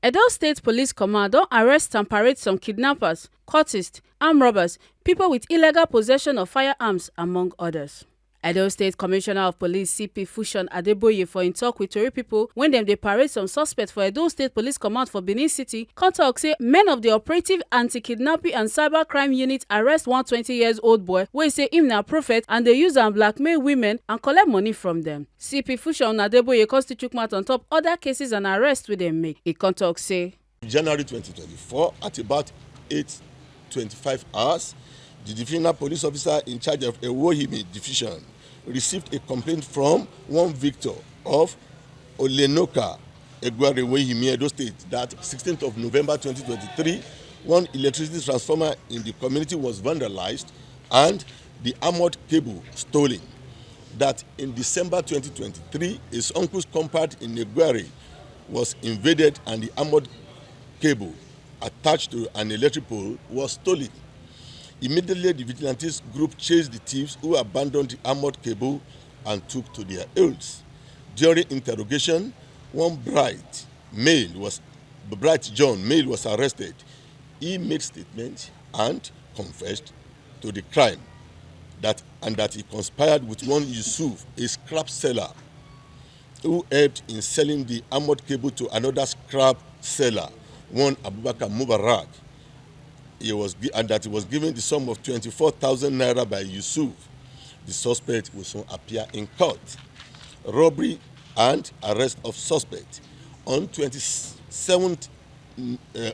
Edo State Police Command don arrest and parade some kidnappers, cultists, armed robbers, people with illegal possession of firearms, among others. Edo State Commissioner of Police CP Fusion Adeboye for im tok wit tori pipo wen dem dey parade some suspects for Edo State Police Command for Benin City come tok say men of the Operative Anti-Kidnapping and Cybercrime Unit arrest one 20-year-old boy wey say im na prophet and dey use am blackmail women and collect money from dem. CP Fusion Adeboye come still chook mouth on top other cases and arrests wey dem make. E come tok say January 2024 at about 8:25 hours, the divisional police officer in charge of Ewohimi division received a complaint from one victor of Olenoka, Egwarewehimi, Edo State, that 16th of November 2023, one electricity transformer in the community was vandalized and the armored cable stolen. That in December 2023, his uncle's compound in Egware was invaded and the armored cable attached to an electric pole was stolen. Immediately, the vigilantes group chased the thieves who abandoned the armored cable and took to their heels. During interrogation, one bright John male was arrested. He made statements and confessed to the crime that he conspired with one Yusuf, a scrap seller, who helped in selling the armored cable to another scrap seller, one Abubakar Mubarak. And that he was given the sum of 24,000 naira by Yusuf. The suspect will soon appear in court. Robbery and arrest of suspect. On 27th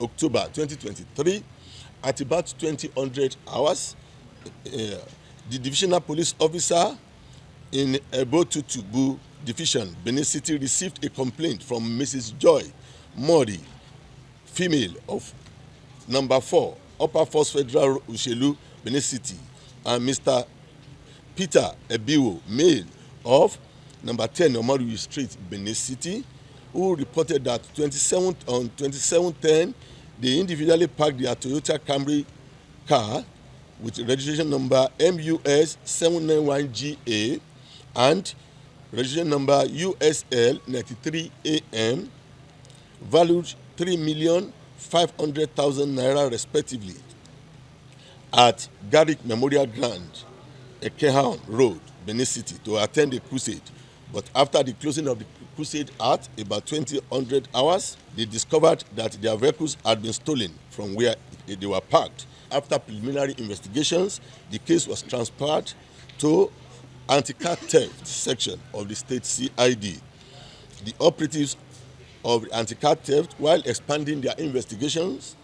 October 2023, at about 2000 hours, the divisional police officer in Ebotutubu Division, Benin City, received a complaint from Mrs. Joy Mori, female of number 4, Upper Force Federal Ushelu, Benin City, and Mr. Peter Ebiwo, male of number 10, Omaru Street, Benin City, who reported that on 27/10, they individually parked their Toyota Camry car with registration number MUS 791GA and registration number USL 93AM, valued 3,500,000 naira respectively, at Garrick Memorial Ground, Ekehan Road, Benin City, to attend a crusade. But after the closing of the crusade at about 2000 hours, they discovered that their vehicles had been stolen from where they were parked. After preliminary investigations, the case was transferred to Anti-Car Theft section of the state CID. The operatives of anti-car theft, while expanding their investigations,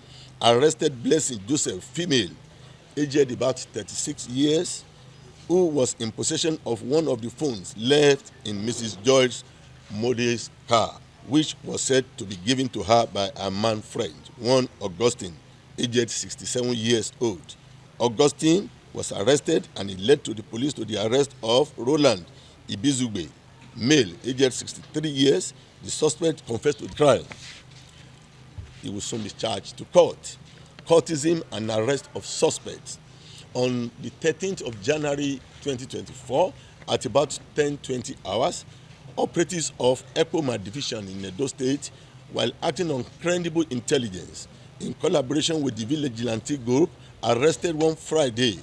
arrested Blessing Joseph, female, aged about 36 years, who was in possession of one of the phones left in Mrs. Joyce Mode's car, which was said to be given to her by a man friend, one Augustine, aged 67 years old. Augustine was arrested and it led to the police to the arrest of Roland Ibizugbe, male, aged 63 years. The suspect confessed to the crime. He will soon be charged to court. Cultism and arrest of suspects. On the 13th of January 2024, at about 10:20 hours, operatives of Epoma Division in Edo State, while acting on credible intelligence in collaboration with the vigilante group, arrested one Friday,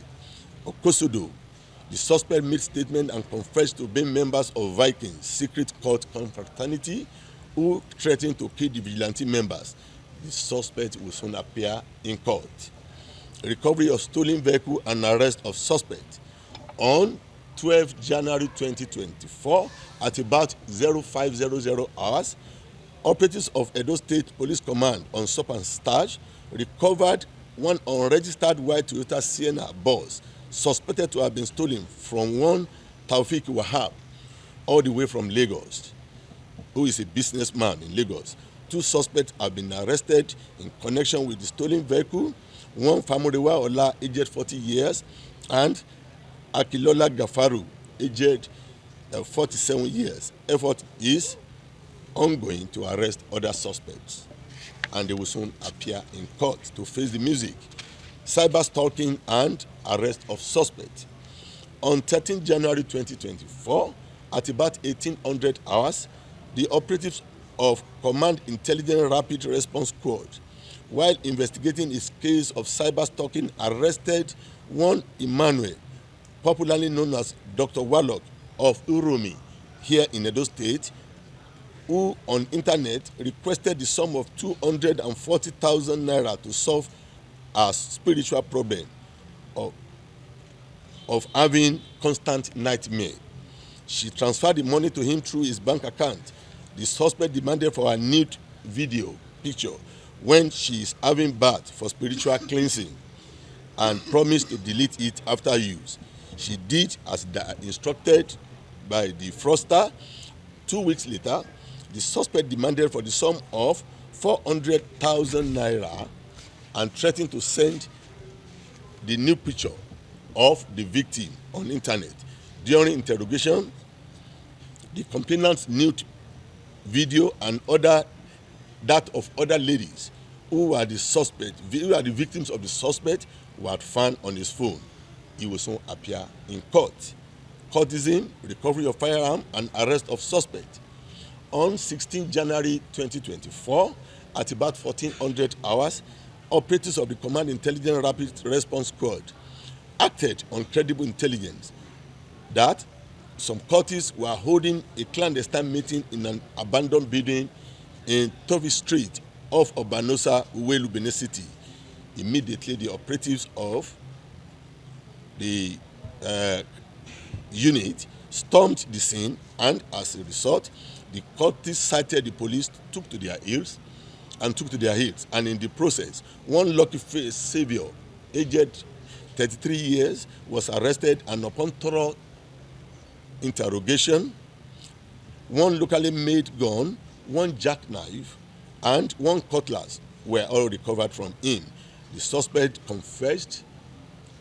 Okosodo. The suspect made statement and confessed to being members of Vikings secret cult confraternity who threatened to kill the vigilante members. The suspect will soon appear in court. Recovery of stolen vehicle and arrest of suspect. On 12 January 2024, at about 0500 hours, operatives of Edo State Police Command on Stop and Starch recovered one unregistered white Toyota Sienna bus suspected to have been stolen from one Taufik Wahab, all the way from Lagos, who is a businessman in Lagos. 2 suspects have been arrested in connection with the stolen vehicle, one Famurewa Ola, aged 40 years, and Akilola Gafaru, aged 47 years. Effort is ongoing to arrest other suspects, and they will soon appear in court to face the music. Cyber stalking and arrest of suspect. On 13 January 2024, at about 1800 hours, the operatives of Command Intelligence Rapid Response Squad, while investigating his case of cyber stalking, arrested one Emmanuel, popularly known as Dr. Warlock of Urumi, here in Edo State, who on internet requested the sum of 240,000 naira to solve a spiritual problem of, of having constant nightmare. She transferred the money to him through his bank account. The suspect demanded for a nude video picture when she is having bath for spiritual cleansing and promised to delete it after use. She did as instructed by the fraudster. 2 weeks later, the suspect demanded for the sum of 400,000 naira and threatened to send the new picture of the victim on internet. During interrogation, the complainant's nude video and that of other ladies who were the victims of the suspect were found on his phone. He will soon appear in court. Courtesan, recovery of firearm, and arrest of suspect. On 16 January 2024, at about 1400 hours, operatives of the Command Intelligence Rapid Response Squad acted on credible intelligence that some cultists were holding a clandestine meeting in an abandoned building in Tovi Street off Obanosa, Uwelu, Benin City. Immediately, the operatives of the unit stormed the scene, and as a result, the cultists cited the police, took to their heels, and in the process, one lucky-faced savior, aged 33 years, was arrested, and upon thorough interrogation, one locally made gun, one jackknife, and one cutlass were all recovered from him. The suspect confessed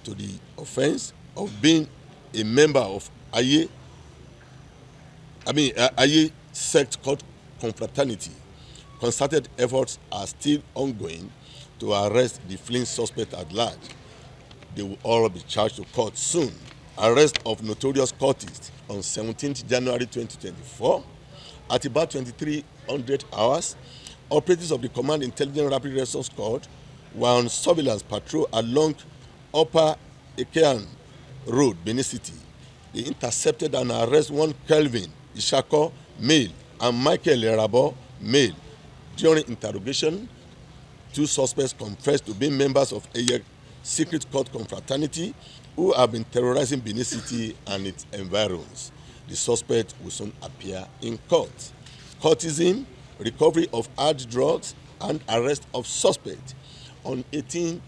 to the offense of being a member of Aye sect called Confraternity. Concerted efforts are still ongoing to arrest the fleeing suspect at large. They will all be charged to court soon. Arrest of notorious cultist on 17th January 2024 at about 2300 hours. Operatives of the Command Intelligence Rapid Response Squad were on surveillance patrol along Upper Ekean Road, Benin City. They intercepted and arrested one Kelvin Ishako, male, and Michael Lerabo, male. During interrogation, 2 suspects confessed to being members of a secret cult confraternity who have been terrorizing Benin City and its environs. The suspect will soon appear in court. Courtesan, recovery of hard drugs, and arrest of suspect. On 18th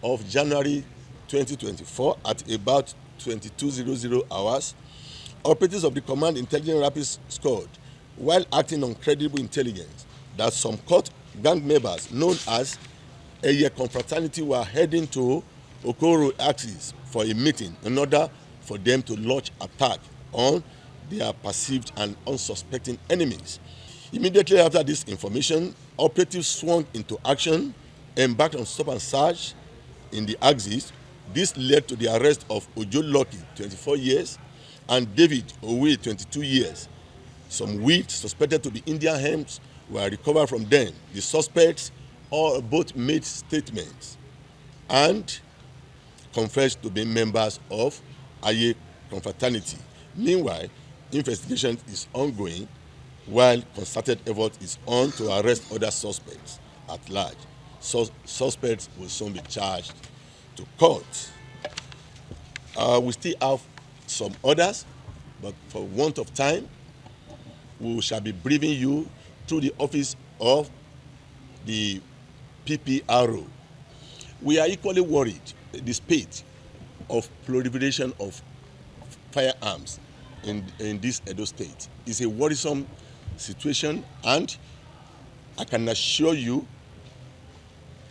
of January 2024 at about 2200 hours, operatives of the Command Intelligence Rapid Squad, while acting on credible intelligence that some cult gang members known as Eye Confraternity were heading to Okoro axis for a meeting in order for them to launch attack on their perceived and unsuspecting enemies. Immediately after this information, operatives swung into action, embarked on stop and search in the axis. This led to the arrest of Ojo Lucky, 24 years, and David Owe, 22 years. Some weed suspected to be Indian hemps were recovered from them. The suspects both made statements and confessed to being members of Aye Confraternity. Meanwhile, investigation is ongoing while concerted effort is on to arrest other suspects at large. Suspects will soon be charged to court. We still have some others, but for want of time, we shall be briefing you through the office of the PPRO. We are equally worried the spate of proliferation of firearms in this Edo State is a worrisome situation, and I can assure you,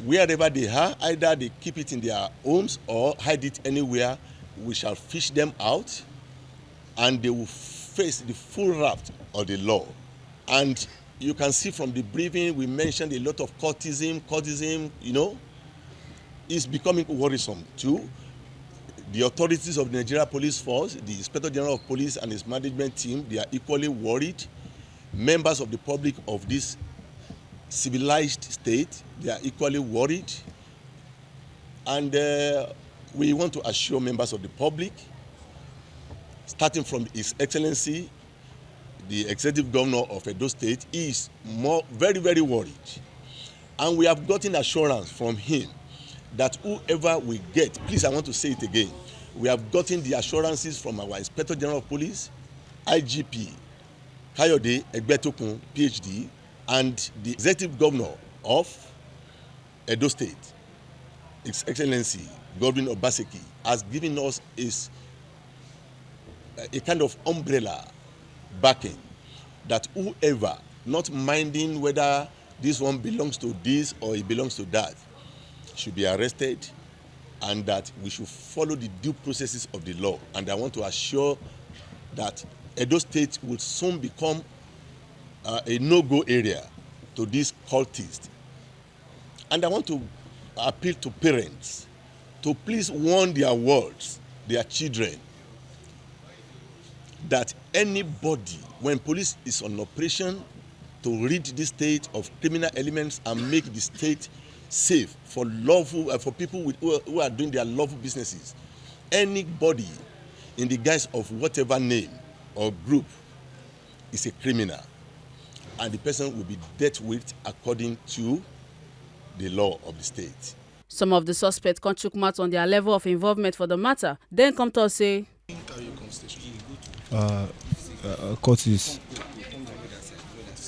wherever they are, either they keep it in their homes or hide it anywhere, we shall fish them out, and they will face the full wrath of the law. And you can see from the briefing, we mentioned a lot of cultism, is becoming worrisome too. The authorities of the Nigeria Police Force, the Inspector General of Police and his management team, they are equally worried. members of the public of this civilized state, they are equally worried. And we want to assure members of the public, starting from His Excellency, the Executive Governor of Edo State, is very, very worried. And we have gotten assurance from him that whoever we get, please, I want to say it again, we have gotten the assurances from our Inspector General of Police, IGP, Kayode Egbetokun, PhD, and the Executive Governor of Edo State, His Excellency Godwin Obaseki, has given us a kind of umbrella backing that whoever, not minding whether this one belongs to this or it belongs to that, should be arrested, and that we should follow the due processes of the law. And I want to assure that Edo State will soon become a no-go area to these cultists. And I want to appeal to parents to please warn their words, their children, that anybody, when police is on operation to rid the state of criminal elements and make the state safe for people who are doing their lawful businesses, anybody in the guise of whatever name or group is a criminal, and the person will be dealt with according to the law of the state. Some of the suspects come chook mouth on their level of involvement for the matter, then come to us say, cultist.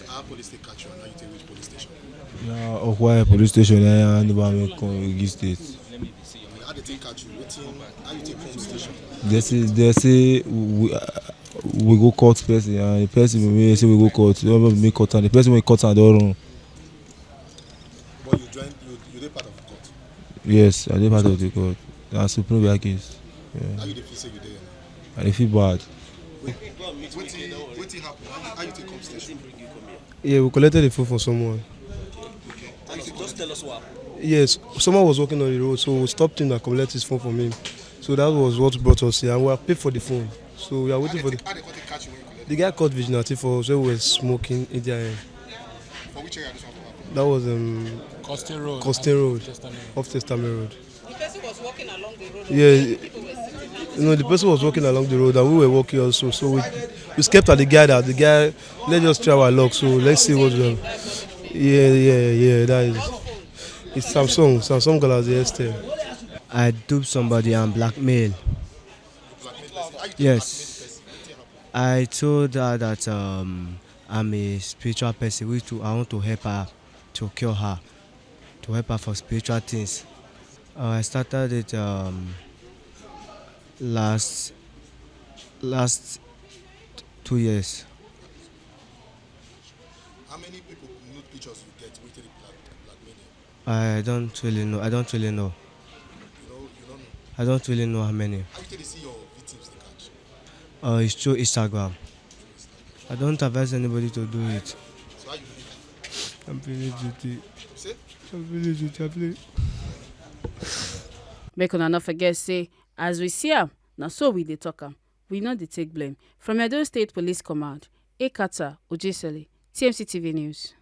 Our police they catch you, and now you take which police station? Of why police station and Kogi State. How they take catch you? How you take police station? They say we go court person, and the person we say we go court. We make court, and the person we court and don't run. But you they part of the court. Yes, I dey part of the court. That's Supreme Court case. How you dey feel say you there? I feel bad. What happened? How you take come station? Yeah, we collected the phone from someone. Just tell us what happened. Yes, someone was walking on the road, so we stopped him and collected his phone from him. So that was what brought us here, and we have paid for the phone. So we are waiting for the. How they catch you when you collect? The guy caught vigilante for us when we were smoking in their end. For which area this one happened? That was Costain Road, off Testament Road. the person was walking along the road. Yeah, the person was walking along the road, and we were walking also. So we skept at the guy that the guy let's just try our luck. So let's see what's wrong. Yeah. That is. It's Samsung Galaxy S10. I duped somebody and blackmail. Yes. I told her that I'm a spiritual person, which I want to help her, to cure her, to help her for spiritual things. I started it last 2 years. How many people nude pictures you get with the blackmailing? I don't really know. You don't know. I don't really know how many. How you take to see your victims they catch? It's through Instagram. I don't advise anybody to do it. So how you feel? I'm feeling duty. You say? I'm feeling duty. Make una not forget say, as we see am, na so we dey talk am. We no dey take blame. From Edo State Police Command, Ekata Ojesele, TMC TV News.